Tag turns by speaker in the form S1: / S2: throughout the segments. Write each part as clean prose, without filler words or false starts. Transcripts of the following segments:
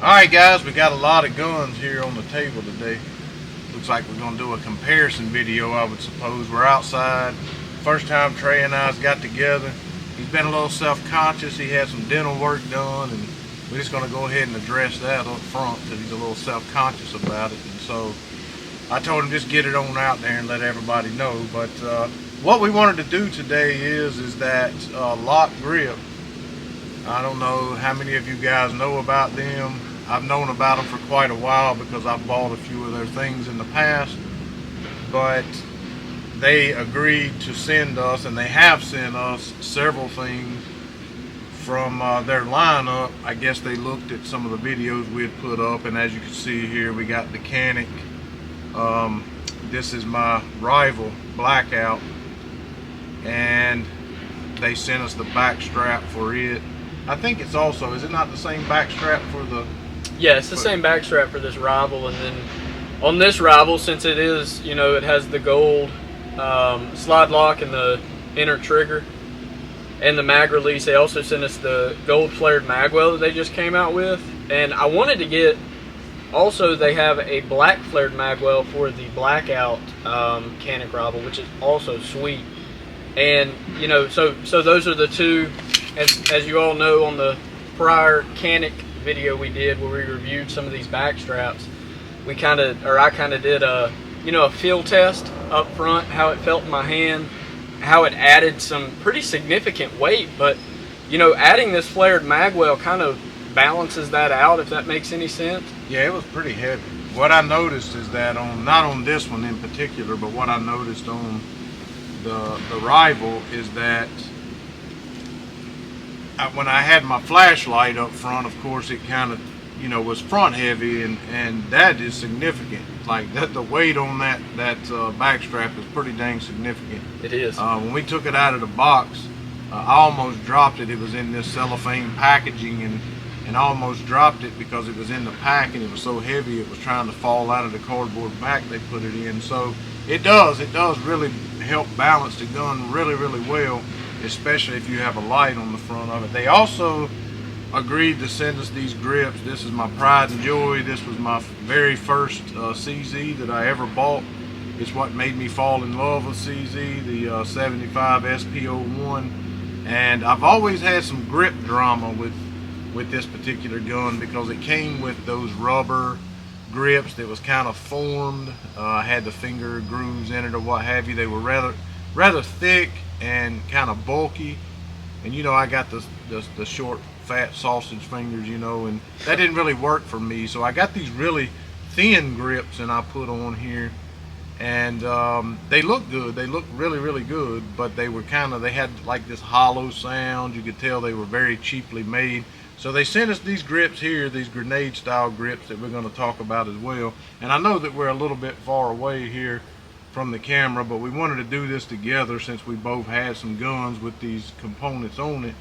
S1: Alright guys, we got a lot of guns here on the table today. Looks like we're going to do a comparison video, I would suppose. We're outside. First time Trey and I got together. He's been a little self-conscious. He had some dental work done, and we're just going to go ahead and address that up front because he's a little self-conscious about it. And so I told him just get it on out there and let everybody know. But what we wanted to do today is that LOK Grip. I don't know how many of you guys know about them. I've known about them for quite a while because I've bought a few of their things in the past, but they agreed to send us, and they have sent us several things from their lineup. I guess they looked at some of the videos we had put up, and as you can see here, we got the Canik. This is my rival Blackout, and they sent us the back strap for it. I think it's also, is it not the same back strap for the...
S2: Yeah, it's the same back strap for this rival, and then on this rival, since it is, you know, it has the gold slide lock and the inner trigger and the mag release, they also sent us the gold flared Magwell that they just came out with. And I wanted to get, also they have a black flared Magwell for the Blackout Canik rival, which is also sweet. And, you know, so those are the two. As you all know, on the prior Canik video we did where we reviewed some of these back straps, I kind of did a, you know, a feel test up front, how it felt in my hand, how it added some pretty significant weight, but, you know, adding this flared Magwell kind of balances that out, if that makes any sense.
S1: Yeah, it was pretty heavy. What I noticed is that not on this one in particular, but what I noticed on the rival is that when I had my flashlight up front, of course, it kind of, you know, was front heavy, and that is significant. Like that, the weight on that back strap is pretty dang significant.
S2: It is.
S1: When we took it out of the box, I almost dropped it. It was in this cellophane packaging, and I almost dropped it because it was in the pack, and it was so heavy it was trying to fall out of the cardboard back they put it in. So it does really help balance the gun really, really well, especially if you have a light on the front of it. They also agreed to send us these grips. This is my pride and joy. This was my very first CZ that I ever bought. It's what made me fall in love with CZ, the 75 SP01. And I've always had some grip drama with this particular gun because it came with those rubber grips that was kind of formed. Had the finger grooves in it or what have you. They were rather thick and kind of bulky, and you know, I got the short fat sausage fingers, you know, and that didn't really work for me. So I got these really thin grips and I put on here, and they look good. They look really, really good, but they had like this hollow sound. You could tell they were very cheaply made. So they sent us these grips here, these grenade style grips that we're going to talk about as well. And I know that we're a little bit far away here from the camera, but we wanted to do this together since we both had some guns with these components on it.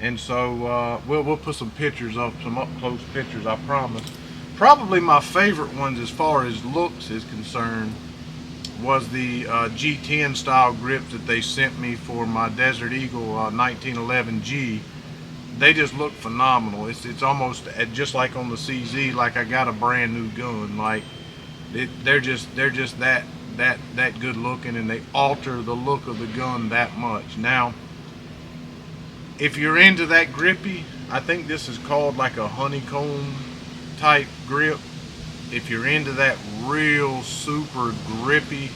S1: And so we'll put some pictures up, some up close pictures, I promise. Probably my favorite ones as far as looks is concerned was the G10 style grips that they sent me for my Desert Eagle 1911G. They just look phenomenal. It's almost just like on the CZ, like I got a brand new gun. Like they're just that good looking, and they alter the look of the gun that much. Now, if you're into that grippy, I think this is called like a honeycomb type grip. If you're into that real super grippy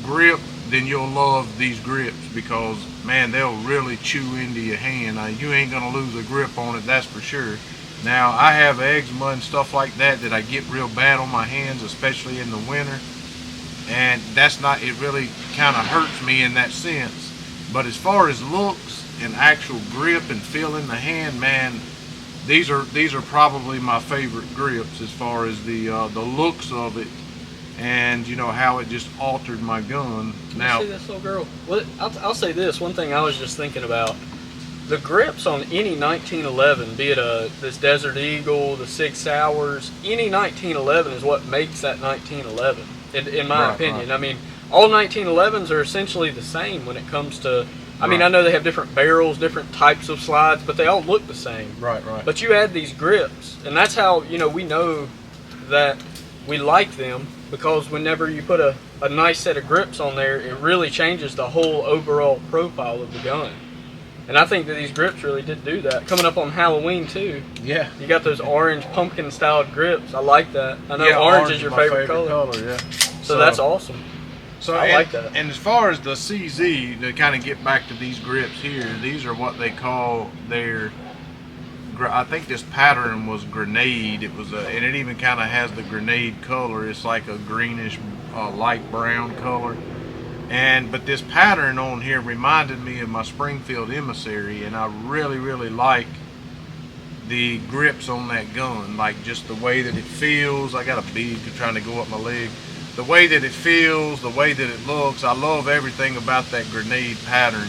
S1: grip, then you'll love these grips because, man, they'll really chew into your hand. You ain't gonna lose a grip on it, that's for sure. Now, I have eczema and stuff like that I get real bad on my hands, especially in the winter. And that's not, it really kind of hurts me in that sense. But as far as looks and actual grip and feel in the hand, man, these are probably my favorite grips as far as the looks of it, and you know how it just altered my gun. Now,
S2: see this little girl. Well, I'll say this one thing I was just thinking about: the grips on any 1911, be it this Desert Eagle, the 6 Hours, any 1911 is what makes that 1911. In my opinion. Right. I mean, all 1911s are essentially the same when it comes to I mean, I know they have different barrels, different types of slides, but they all look the same.
S1: Right.
S2: But you add these grips, and that's how, you know, we know that we like them, because whenever you put a nice set of grips on there, it really changes the whole overall profile of the gun. And I think that these grips really did do that. Coming up on Halloween too.
S1: Yeah.
S2: You got those orange pumpkin styled grips. I like that. I know orange is your favorite color.
S1: Yeah.
S2: So that's awesome.
S1: So
S2: I like that.
S1: And as far as the CZ, to kind of get back to these grips here, these are what they call their, I think this pattern was grenade. It was and it even kind of has the grenade color. It's like a greenish, light brown color. But this pattern on here reminded me of my Springfield Emissary, and I really, really like the grips on that gun. Like just the way that it feels. I got a bead trying to go up my leg. The way that it feels, the way that it looks, I love everything about that grenade pattern.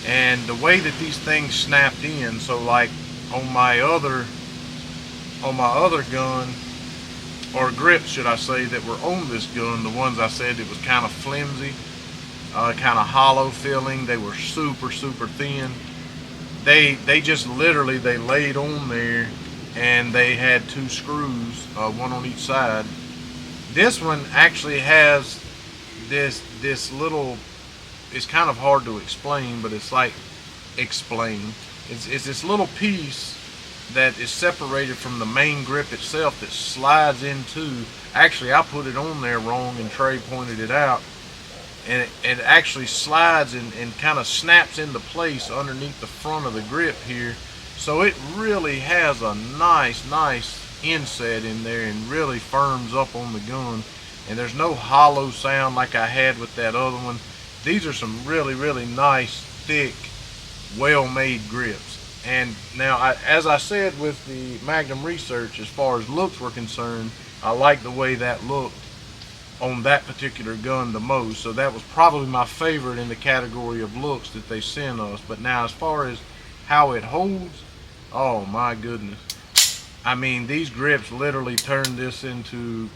S1: And the way that these things snapped in, so like on my other gun, or grips should I say, that were on this gun, the ones I said it was kind of flimsy, kind of hollow feeling, they were super thin. They just literally, they laid on there, and they had 2 screws, one on each side. This one actually has this little, it's kind of hard to explain, but it's like it's this little piece that is separated from the main grip itself that slides into, actually I put it on there wrong and Trey pointed it out, and it actually slides and kind of snaps into place underneath the front of the grip here. So it really has a nice inset in there and really firms up on the gun, and there's no hollow sound like I had with that other one. These are some really nice, thick, well-made grips. And now, as I said with the Magnum Research, as far as looks were concerned, I like the way that looked on that particular gun the most. So that was probably my favorite in the category of looks that they sent us. But now, as far as how it holds, oh my goodness. I mean, these grips literally turned this into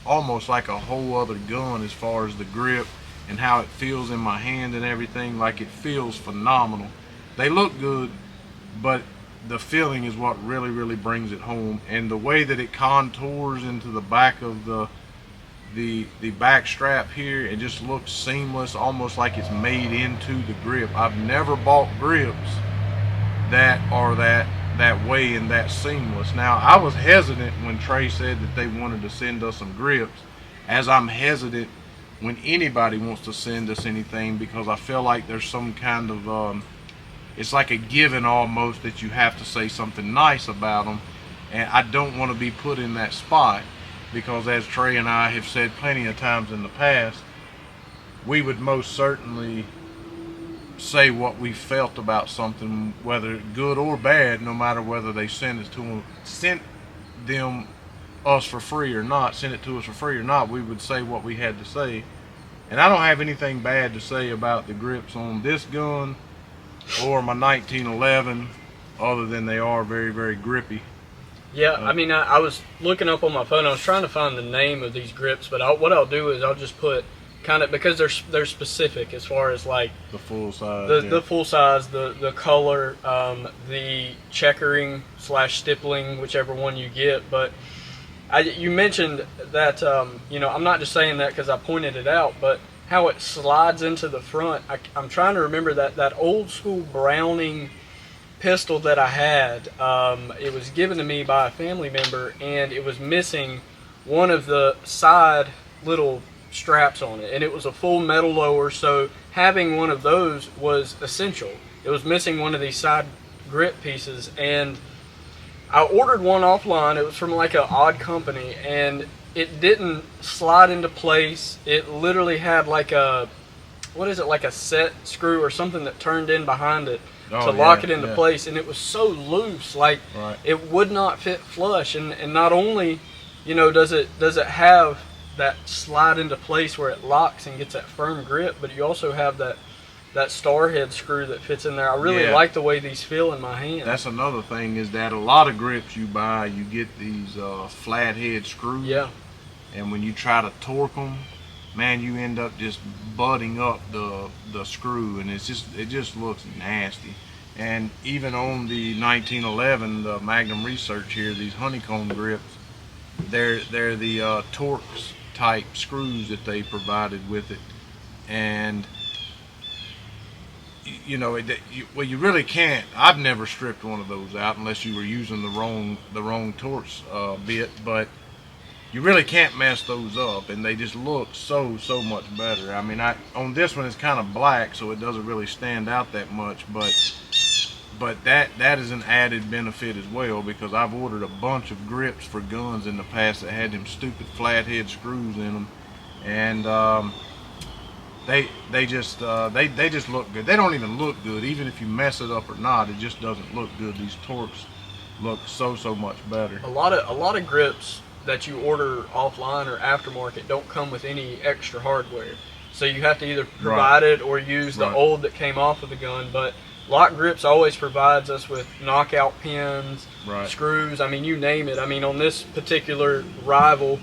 S1: almost like a whole other gun as far as the grip and how it feels in my hand and everything. Like, it feels phenomenal. They look good, but the feeling is what really brings it home. And the way that it contours into the back of the back strap here, it just looks seamless, almost like it's made into the grip. I've never bought grips that are that way and that seamless. Now, I was hesitant when Trey said that they wanted to send us some grips, as I'm hesitant when anybody wants to send us anything, because I feel like there's some kind of it's like a given almost that you have to say something nice about them, and I don't want to be put in that spot, because as Trey and I have said plenty of times in the past, we would most certainly say what we felt about something, whether good or bad, no matter whether they sent it to us for free or not, sent it to us for free or not. We would say what we had to say. And I don't have anything bad to say about the grips on this gun or my 1911, other than they are very grippy.
S2: Yeah, I mean, I was looking up on my phone, I was trying to find the name of these grips, but what I'll do is I'll just put kind of, because they're specific as far as like
S1: the full size,
S2: the full size, the color, the checkering / stippling, whichever one you get. But you mentioned that you know, I'm not just saying that because I pointed it out, but how it slides into the front. I'm trying to remember that old school Browning pistol that I had. It was given to me by a family member, and it was missing one of the side little straps on it, and it was a full metal lower, so having one of those was essential. It was missing one of these side grip pieces, and I ordered one offline. It was from like an odd company, and it didn't slide into place. It literally had like a, what is it, like a set screw or something that turned in behind it to lock it into place, and it was so loose, like it would not fit flush. And not only, you know, does it have that slide into place where it locks and gets that firm grip, but you also have that star head screw that fits in there. I really like the way these feel in my hand.
S1: That's another thing, is that a lot of grips you buy, you get these flat head screws. Yeah. And when you try to torque them, man, you end up just butting up the screw, and it just looks nasty. And even on the 1911, the Magnum Research here, these honeycomb grips, they're the Taurus type screws that they provided with it, and you know, well, you really can't. I've never stripped one of those out unless you were using the wrong Taurus bit, but you really can't mess those up, and they just look so much better. I mean, on this one it's kind of black, so it doesn't really stand out that much, but that is an added benefit as well, because I've ordered a bunch of grips for guns in the past that had them stupid flathead screws in them, and they just look good. They don't even look good, even if you mess it up or not. It just doesn't look good. These Taurus look so much better.
S2: A lot of grips that you order offline or aftermarket don't come with any extra hardware, so you have to either provide it or use the old that came off of the gun. But LOK Grips always provides us with knockout pins, screws, I mean, you name it. I mean, on this particular rival,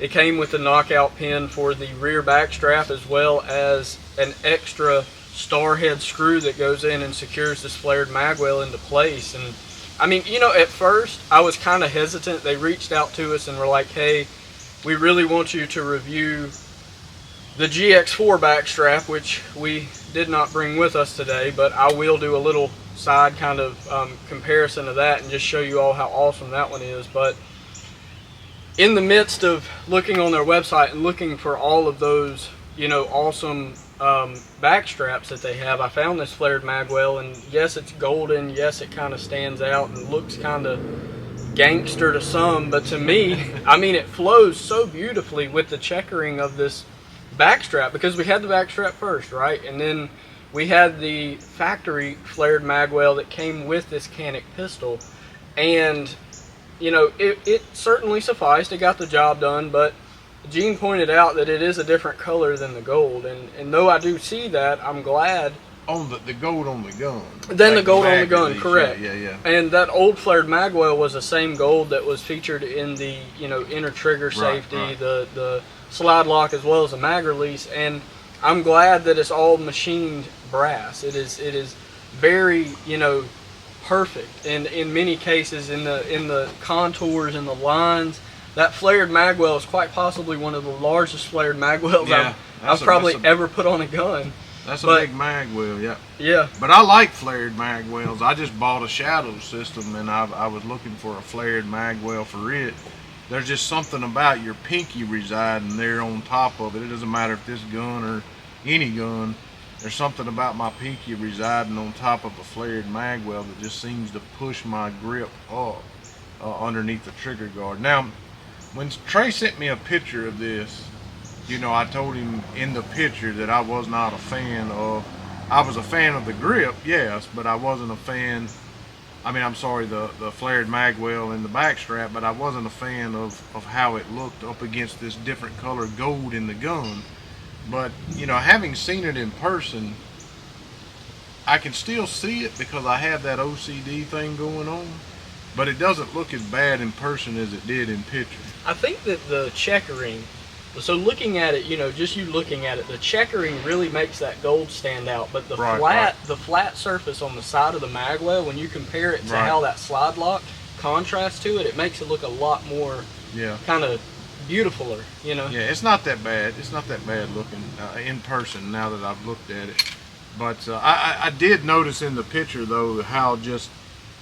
S2: it came with the knockout pin for the rear back strap, as well as an extra star head screw that goes in and secures this flared magwell into place. And I mean, you know, at first I was kind of hesitant. They reached out to us and were like, hey, we really want you to review the GX4 back strap, which we did not bring with us today, but I will do a little side kind of comparison of that and just show you all how awesome that one is. But in the midst of looking on their website and looking for all of those, you know, awesome back straps that they have, I found this flared magwell, and yes, it's golden, yes, it kind of stands out and looks kind of gangster to some, but to me, I mean, it flows so beautifully with the checkering of this back strap, because we had the back strap first, right? And then we had the factory flared magwell that came with this Canik pistol, and you know, it certainly sufficed. It got the job done, but Gene pointed out that it is a different color than the gold, and though I do see that, I'm glad.
S1: On the gold on the gun.
S2: Then like the gold on the gun, correct.
S1: Yeah.
S2: And that old flared magwell was the same gold that was featured in the, you know, inner trigger safety, the slide lock, as well as the mag release. And I'm glad that it's all machined brass. It is very, you know, perfect, and in many cases in the contours and the lines, that flared magwell is quite possibly one of the largest flared magwells I've probably ever put on a gun.
S1: That's a big magwell, yeah.
S2: Yeah.
S1: But I like flared magwells. I just bought a shadow system, and I was looking for a flared magwell for it. There's just something about your pinky residing there on top of it. It doesn't matter if this gun or any gun. There's something about my pinky residing on top of a flared magwell that just seems to push my grip up underneath the trigger guard. Now, when Trey sent me a picture of this, you know, I told him in the picture that I was not a fan of. I was a fan of the grip, yes, but I wasn't a fan. I mean, I'm sorry, the flared magwell and the back strap, but I wasn't a fan of how it looked up against this different color gold in the gun. But, you know, having seen it in person, I can still see it because I have that OCD thing going on, but it doesn't look as bad in person as it did in picture.
S2: I think that the checkering, so looking at it, you know, just you looking at it, the checkering really makes that gold stand out, but the flat surface on the side of the magwell, when you compare it to how that slide lock contrasts to it, it makes it look a lot more kind of beautifuler, you know.
S1: Yeah, it's not that bad. It's not that bad looking in person now that I've looked at it. But I did notice in the picture, though, how just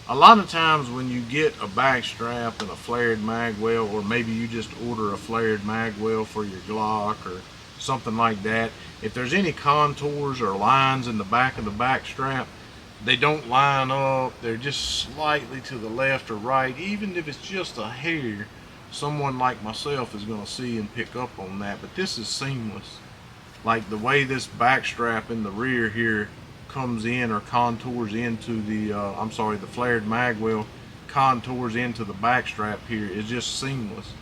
S1: a lot of times when you get a back strap and a flared magwell, or maybe you just order a flared magwell for your Glock or something like that, if there's any contours or lines in the back of the back strap, they don't line up. They're just slightly to the left or right. Even if it's just a hair, someone like myself is going to see and pick up on that. But this is seamless. Like the way this back strap in the rear here comes in or contours into the the flared magwell contours into the back strap here is just seamless.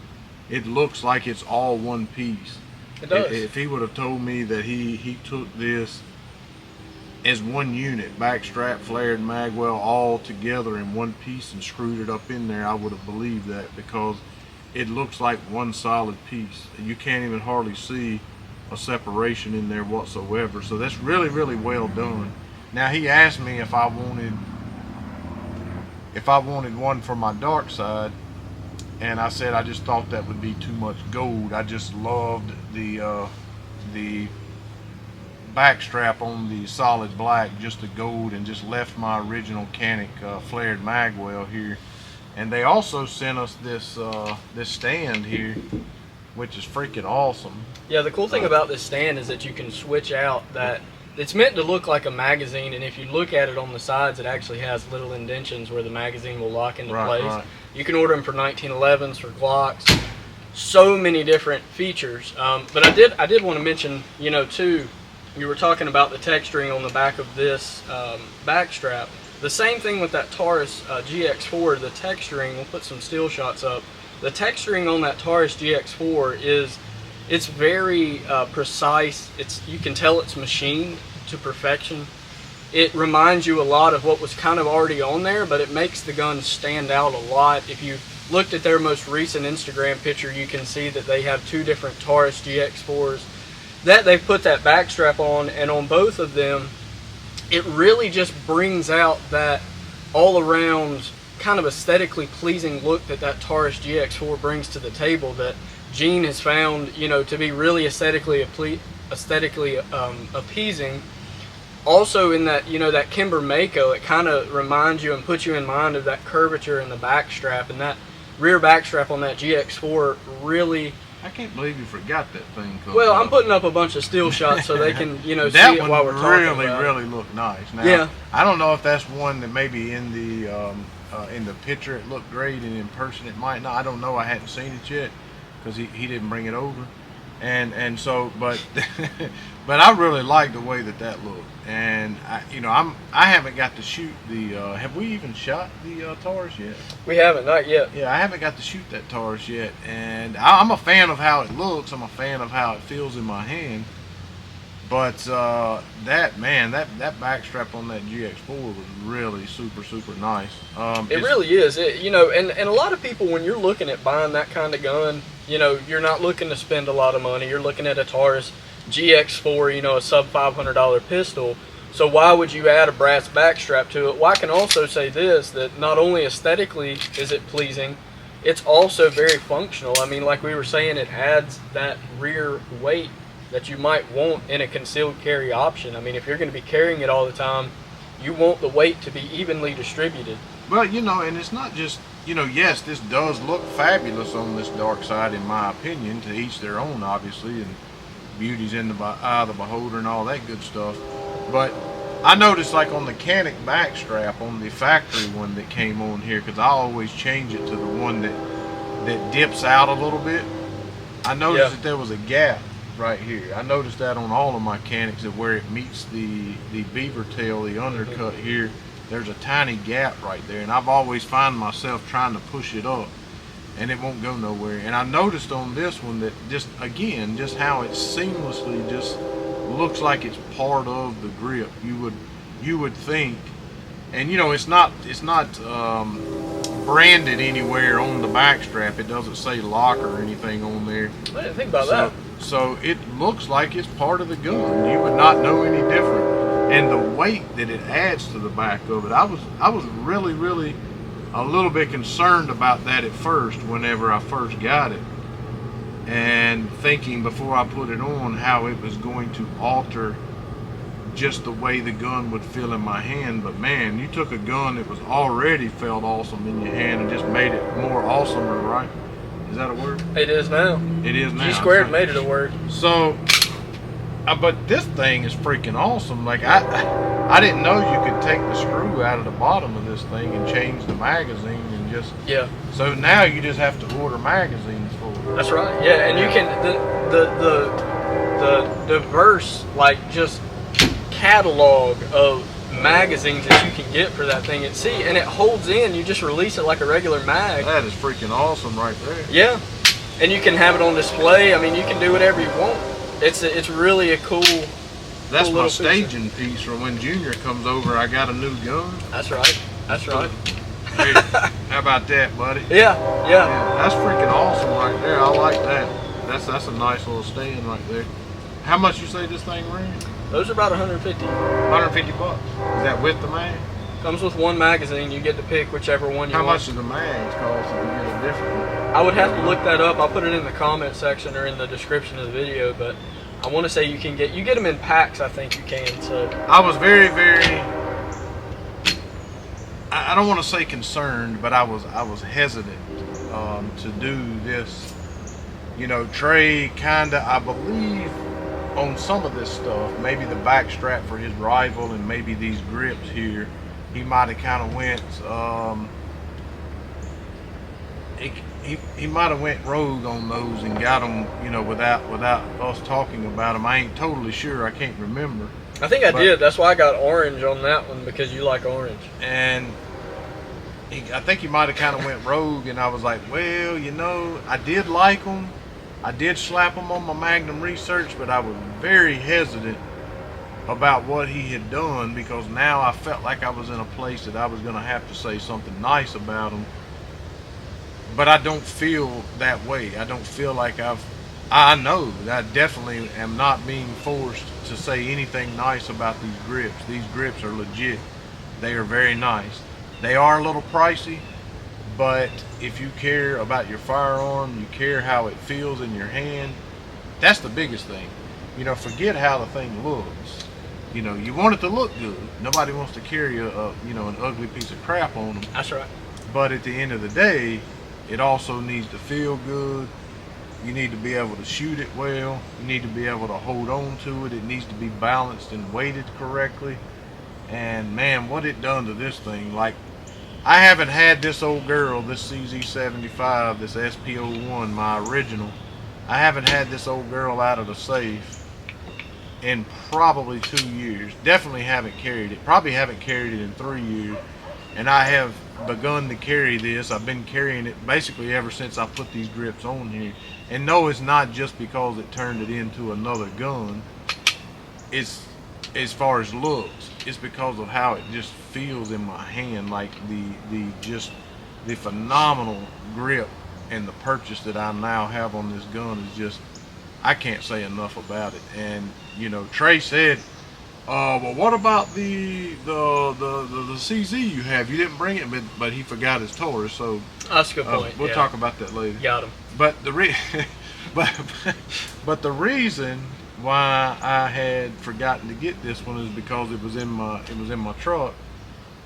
S1: It looks like it's all one piece.
S2: It does.
S1: If he would have told me that he took this as one unit, back strap, flared magwell, all together in one piece and screwed it up in there, I would have believed that, because it looks like one solid piece. You can't even hardly see a separation in there whatsoever. So that's really, really well done. Now he asked me if I wanted one for my dark side, and I said I just thought that would be too much gold. I just loved the back strap on the solid black, just the gold, and just left my original Canik flared Magwell here. And they also sent us this this stand here, which is freaking awesome.
S2: Yeah, the cool thing about this stand is that you can switch out that. It's meant to look like a magazine, and if you look at it on the sides, it actually has little indentions where the magazine will lock into place. Right. You can order them for 1911s, for Glocks, so many different features. But I did want to mention, you know, too, you were talking about the texturing on the back of this back strap. The same thing with that Taurus GX4, the texturing, we'll put some steel shots up. The texturing on that Taurus GX4 it's very precise. You can tell it's machined to perfection. It reminds you a lot of what was kind of already on there, but it makes the gun stand out a lot. If you looked at their most recent Instagram picture, you can see that they have 2 different Taurus GX4s that they've put that back strap on, and on both of them, it really just brings out that all around kind of aesthetically pleasing look that Taurus GX4 brings to the table, that Gene has found, you know, to be really aesthetically appeasing. Also in that, you know, that Kimber Mako, it kind of reminds you and puts you in mind of that curvature in the back strap, and that rear back strap on that GX4 really.
S1: I can't believe you forgot that thing.
S2: Well, I'm putting up a bunch of still shots so they can, you know, see it while we're talking about it.
S1: That one really looked nice. Now,
S2: yeah.
S1: I don't know if that's one that maybe in the picture it looked great, and in person it might not. I don't know. I hadn't seen it yet, because he didn't bring it over, and so but but I really like the way that looked, and I haven't got to shoot the have we even shot the Taurus yet?
S2: We haven't, not yet.
S1: Yeah, I haven't got to shoot that Taurus yet, and I'm a fan of how it looks. I'm a fan of how it feels in my hand. But that back strap on that GX4 was really super nice.
S2: It really is. You know, and a lot of people, when you're looking at buying that kind of gun, you know, you're not looking to spend a lot of money. You're looking at a Taurus GX4, you know, a sub $500 pistol. So why would you add a brass back strap to it? Well, I can also say this, that not only aesthetically is it pleasing, it's also very functional. I mean, like we were saying, it adds that rear weight that you might want in a concealed carry option. I mean, if you're going to be carrying it all the time, you want the weight to be evenly distributed.
S1: Well, you know, and it's not just, you know, yes, this does look fabulous on this dark side, in my opinion, to each their own, obviously, and beauty's in the eye of the beholder and all that good stuff. But I noticed, like on the Canik back strap, on the factory one that came on here, because I always change it to the one that dips out a little bit, I noticed that there was a gap right here. I noticed that on all of my Caniks, that where it meets the beaver tail, the undercut here, there's a tiny gap right there, and I've always found myself trying to push it up and it won't go nowhere. And I noticed on this one that just how it seamlessly just looks like it's part of the grip. You would think, and you know, it's not branded anywhere on the back strap. It doesn't say LOK or anything on there.
S2: I didn't think about that.
S1: So it looks like it's part of the gun. You would not know any different. And the weight that it adds to the back of it, I was really a little bit concerned about that at first, whenever I first got it, and thinking before I put it on how it was going to alter just the way the gun would feel in my hand. But man, you took a gun that was already felt awesome in your hand and just made it more awesomer, right? Is that a word?
S2: It is now.
S1: It is now.
S2: G squared made it a word.
S1: So, but this thing is freaking awesome. Like I didn't know you could take the screw out of the bottom of this thing and change the magazine and just.
S2: Yeah.
S1: So now you just have to order magazines for it.
S2: That's right. Yeah, and you can the diverse, like, just catalog of magazines that you can get for that thing at sea, and it holds in. You just release it like a regular mag.
S1: That is freaking awesome right there.
S2: Yeah, and you can have it on display. I mean, you can do whatever you want. It's really a cool.
S1: That's
S2: cool
S1: my staging piece for when Junior comes over. I got a new gun.
S2: That's right. That's right.
S1: Hey, how about that, buddy?
S2: Yeah.
S1: That's freaking awesome right there. I like that. That's a nice little stand right there. How much you say this thing ran?
S2: Those are about 150.
S1: 150 bucks. Is that with the mag?
S2: Comes with one magazine. You get to pick whichever one you want.
S1: How much does the mags cost if you get a different one?
S2: I would have to look that up. I'll put it in the comment section or in the description of the video, but I want to say you get them in packs. I think you can. So
S1: I was very, I don't want to say concerned, but I was hesitant to do this. You know, Trey kinda, I believe, on some of this stuff, maybe the back strap for his rival and maybe these grips here, he might have kind of went he might have went rogue on those and got them, you know, without us talking about them. I ain't totally sure. I can't remember.
S2: I think I did. That's why I got orange on that one, because you like orange.
S1: And I think he might have kind of went rogue, and I was like, well, you know, I did like them. I did slap them on my Magnum Research, but I was very hesitant about what he had done, because now I felt like I was in a place that I was going to have to say something nice about them. But I don't feel that way. I don't feel like I know that I definitely am not being forced to say anything nice about these grips. These grips are legit. They are very nice. They are a little pricey, but if you care about your firearm, you care how it feels in your hand, that's the biggest thing. You know, forget how the thing looks. You know, you want it to look good. Nobody wants to carry an ugly piece of crap on them.
S2: That's right.
S1: But at the end of the day, it also needs to feel good. You need to be able to shoot it well. You need to be able to hold on to it. It needs to be balanced and weighted correctly. And man, what it done to this thing. Like, I haven't had this old girl, this CZ75, this SP01, my original. I haven't had this old girl out of the safe in probably 2 years. Definitely haven't carried it. Probably haven't carried it in 3 years. And I have begun to carry this. I've been carrying it basically ever since I put these grips on here. And no, it's not just because it turned it into another gun. It's as far as looks. It's because of how it just feels in my hand. Like the phenomenal grip and the purchase that I now have on this gun is just, I can't say enough about it. And you know, Trey said, well, what about the CZ you have? You didn't bring it, but he forgot his Taurus. So
S2: that's a good point.
S1: We'll talk about that later.
S2: Got him.
S1: But but the reason why I had forgotten to get this one is because it was in my truck.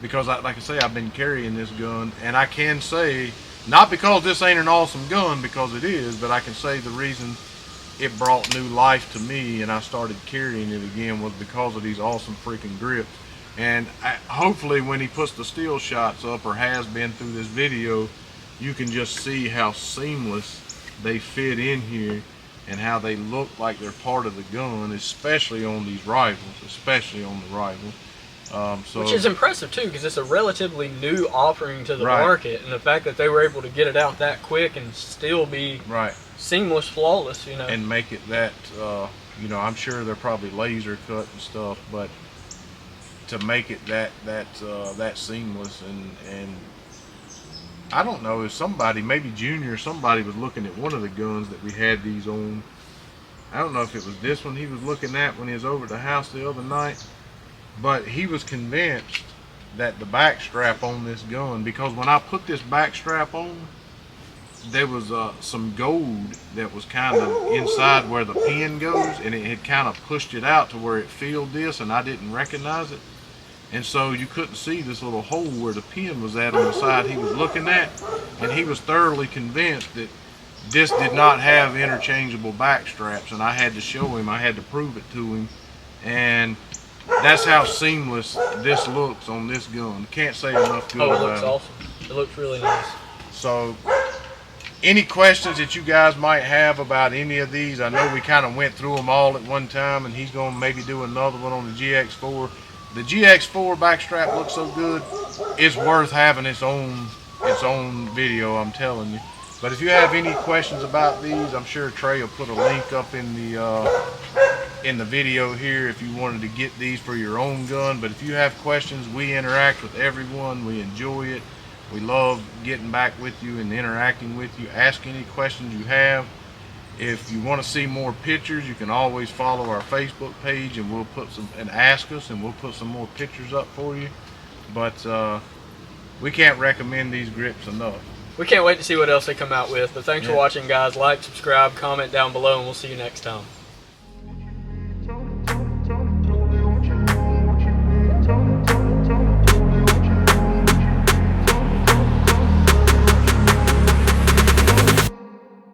S1: Because like I say, I've been carrying this gun, and I can say, not because this ain't an awesome gun, because it is, but I can say the reason it brought new life to me and I started carrying it again was because of these awesome freaking grips. And hopefully when he puts the steel shots up, or has been through this video, you can just see how seamless they fit in here and how they look like they're part of the gun, especially on these rifles, especially on the rifle.
S2: Which is impressive too, because it's a relatively new offering to the market, and the fact that they were able to get it out that quick and still be seamless, flawless, you know,
S1: and make it that, you know, I'm sure they're probably laser cut and stuff, but to make it that seamless, and I don't know if somebody, maybe Junior or somebody, was looking at one of the guns that we had these on. I don't know if it was this one he was looking at when he was over at the house the other night, but he was convinced that the back strap on this gun, because when I put this back strap on, there was some gold that was kind of inside where the pin goes, and it had kind of pushed it out to where it filled this, and I didn't recognize it. And so you couldn't see this little hole where the pin was at on the side he was looking at, and he was thoroughly convinced that this did not have interchangeable back straps, and I had to show him, I had to prove it to him, and that's how seamless this looks on this gun. Can't say enough good about it.
S2: Oh, it looks awesome. It looks really nice.
S1: So, any questions that you guys might have about any of these? I know we kind of went through them all at one time, and he's going to maybe do another one on the GX4. The GX4 backstrap looks so good, it's worth having its own video, I'm telling you. But if you have any questions about these, I'm sure Trey will put a link up in the video here if you wanted to get these for your own gun. But if you have questions, we interact with everyone. We enjoy it. We love getting back with you and interacting with you. Ask any questions you have. If you want to see more pictures, you can always follow our Facebook page, and we'll put some, and ask us, and we'll put some more pictures up for you. But we can't recommend these grips enough.
S2: We can't wait to see what else they come out with. But thanks for watching, guys. Like, subscribe, comment down below, and we'll see you next time.